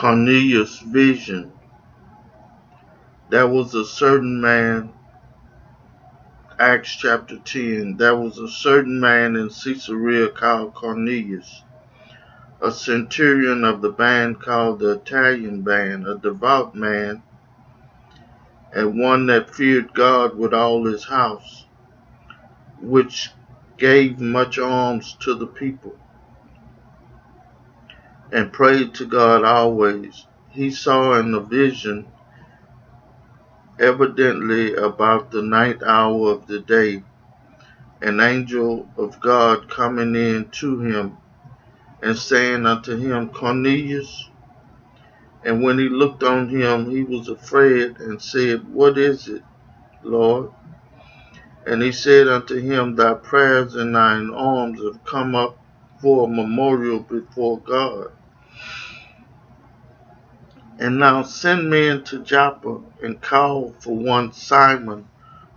Cornelius' vision. There was a certain man, Acts chapter 10, there was a certain man in Caesarea called Cornelius, a centurion of the band called the Italian band, a devout man, and one that feared God with all his house, which gave much alms to the people, and prayed to God always. He saw in a vision, evidently about the ninth hour of the day, an angel of God coming in to him, and saying unto him, Cornelius. And when he looked on him, he was afraid, and said, What is it, Lord? And he said unto him, Thy prayers and thine alms have come up for a memorial before God. And now send men to Joppa, and call for one Simon,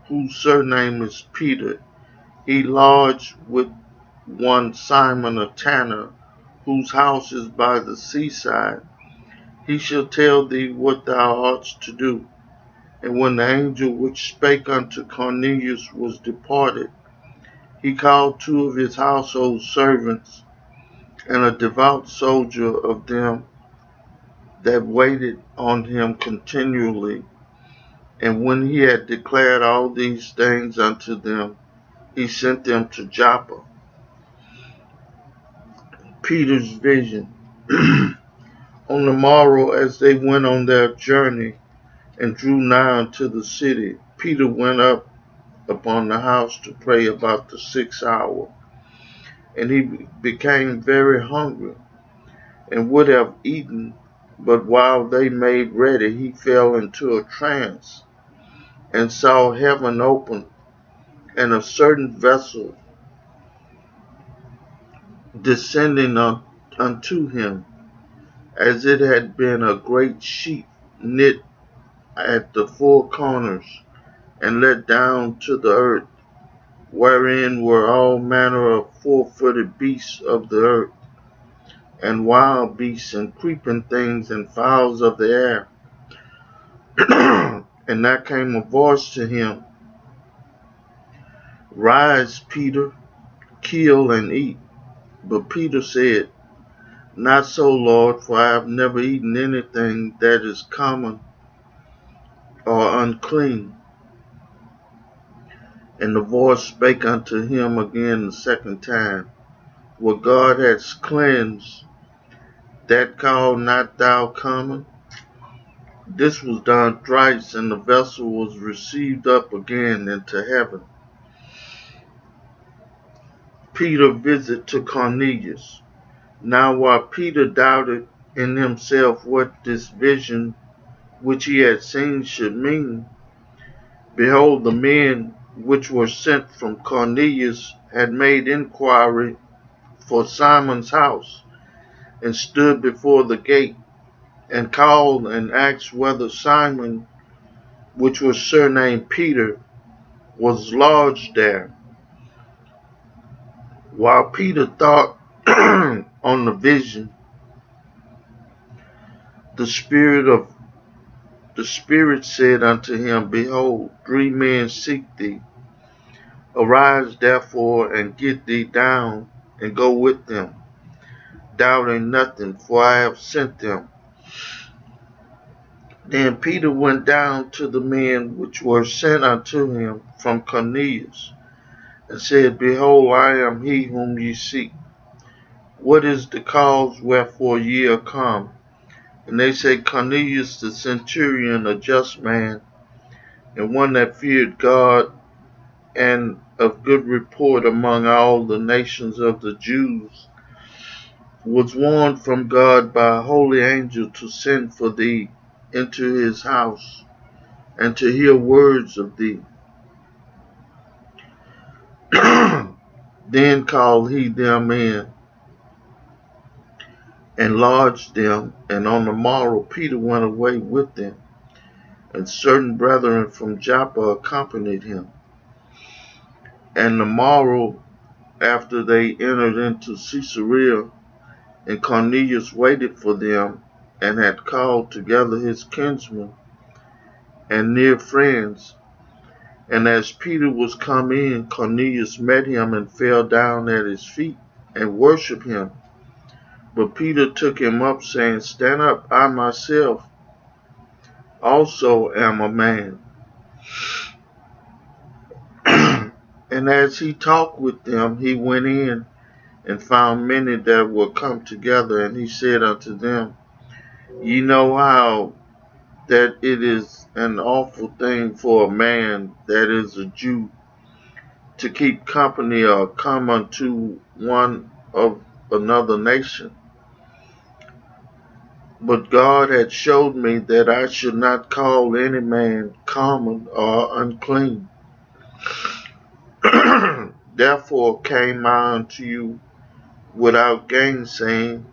whose surname is Peter. He lodged with one Simon a tanner, whose house is by the seaside. He shall tell thee what thou oughtest to do. And when the angel which spake unto Cornelius was departed, he called two of his household servants, and a devout soldier of them that waited on him continually. And when he had declared all these things unto them, he sent them to Joppa. Peter's vision. On the morrow, as they went on their journey and drew nigh unto the city, Peter went up upon the house to pray about the 6th hour. And he became very hungry, and would have eaten, but while they made ready, he fell into a trance, and saw heaven open, and a certain vessel descending unto him, as it had been a great sheet knit at the four corners, and let down to the earth, wherein were all manner of four-footed beasts of the earth, and wild beasts, and creeping things, and fowls of the air. And there came a voice to him, Rise, Peter, kill and eat. But Peter said, Not so, Lord, for I have never eaten anything that is common or unclean. And the voice spake unto him again the second time, What God hath cleansed, that call not thou common. This was done thrice, and the vessel was received up again into heaven. Peter's visit to Cornelius. Now while Peter doubted in himself what this vision which he had seen should mean, behold, the men which were sent from Cornelius had made inquiry for Simon's house, and stood before the gate, and called and asked whether Simon, which was surnamed Peter, was lodged there. While Peter thought on the vision, the Spirit said unto him, Behold, 3 men seek thee. Arise therefore, and get thee down, and go with them, doubting nothing, for I have sent them. Then Peter went down to the men which were sent unto him from Cornelius, and said, Behold, I am he whom ye seek. What is the cause wherefore ye are come? And they said, Cornelius the centurion, a just man, and one that feared God, and of good report among all the nations of the Jews, was warned from God by a holy angel to send for thee into his house, and to hear words of thee. Then called he them in, and lodged them, and on the morrow Peter went away with them, and certain brethren from Joppa accompanied him. And the morrow after they entered into Caesarea, and Cornelius waited for them, and had called together his kinsmen and near friends. And as Peter was come in, Cornelius met him and fell down at his feet and worshipped him. But Peter took him up, saying, Stand up, I myself also am a man. And as he talked with them, he went in and found many that were come together, and he said unto them, Ye know how that it is an awful thing for a man that is a Jew to keep company or come unto one of another nation. But God had showed me that I should not call any man common or unclean. Therefore came I unto you without gainsaying,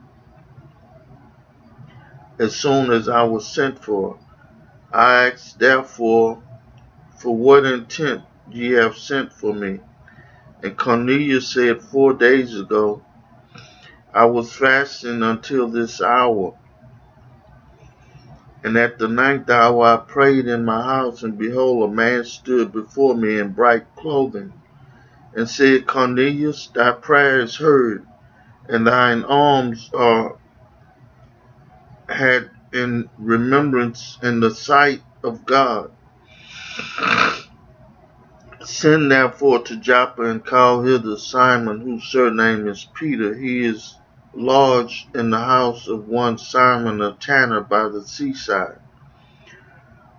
as soon as I was sent for. I asked therefore, for what intent ye have sent for me? And Cornelius said, 4 days ago, I was fasting until this hour. And at the 9th hour I prayed in my house, and behold, a man stood before me in bright clothing, and said, Cornelius, thy prayer is heard, and thine alms are had in remembrance in the sight of God. Send therefore to Joppa, and call hither Simon, whose surname is Peter. He is lodged in the house of one Simon a tanner by the seaside,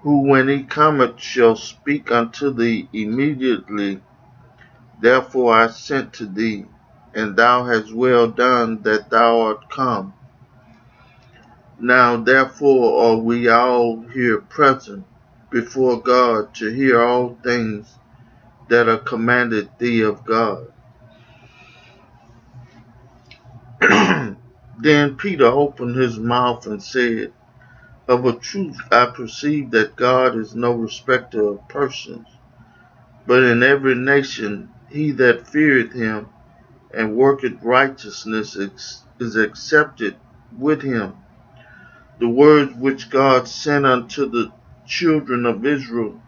who when he cometh shall speak unto thee immediately. Therefore I sent to thee, and thou hast well done that thou art come. Now therefore are we all here present before God to hear all things that are commanded thee of God. Then Peter opened his mouth and said, Of a truth I perceive that God is no respecter of persons, but in every nation he that feareth him and worketh righteousness is accepted with him. The words which God sent unto the children of Israel,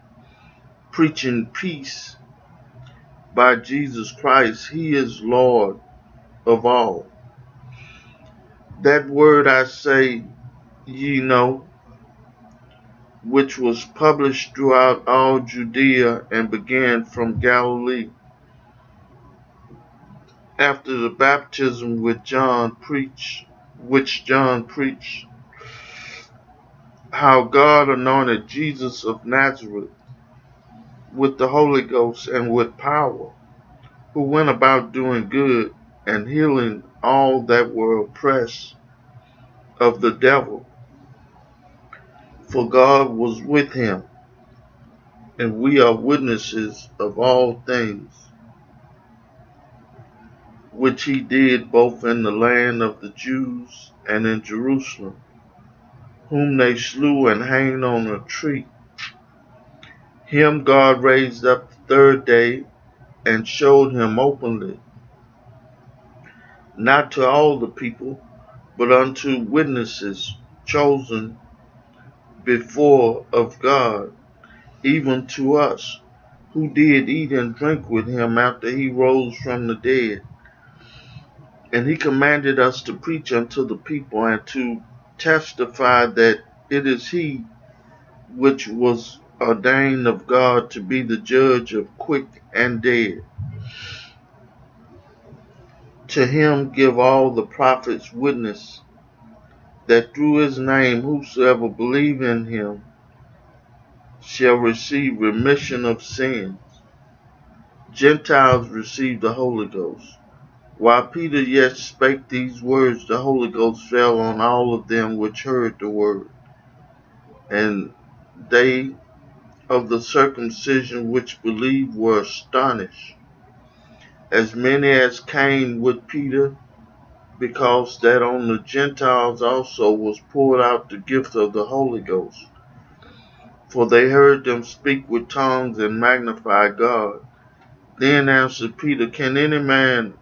preaching peace by Jesus Christ, he is Lord of all. That word I say, ye know, which was published throughout all Judea and began from Galilee, after the baptism which John preached, how God anointed Jesus of Nazareth with the Holy Ghost and with power, who went about doing good and healing all that were oppressed of the devil, for God was with him. And we are witnesses of all things which he did both in the land of the Jews and in Jerusalem, whom they slew and hanged on a tree. Him God raised up the 3rd day and showed him openly, not to all the people, but unto witnesses chosen before of God, even to us, who did eat and drink with him after he rose from the dead. And he commanded us to preach unto the people, and to testify that it is he which was ordained of God to be the judge of quick and dead. To him give all the prophets witness that through his name whosoever believe in him shall receive remission of sins. Gentiles receive the Holy Ghost. While Peter yet spake these words, the Holy Ghost fell on all of them which heard the word. And they of the circumcision which believed were astonished, as many as came with Peter, because that on the Gentiles also was poured out the gift of the Holy Ghost. For they heard them speak with tongues and magnify God. Then answered Peter, Can any man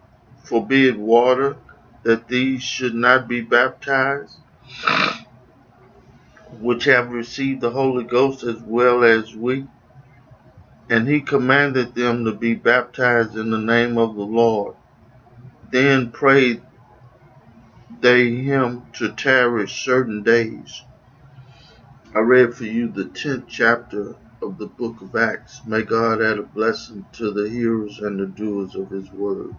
forbid water, that these should not be baptized, which have received the Holy Ghost as well as we? And he commanded them to be baptized in the name of the Lord. Then prayed they him to tarry certain days. I read for you the 10th chapter of the book of Acts. May God add a blessing to the hearers and the doers of his word.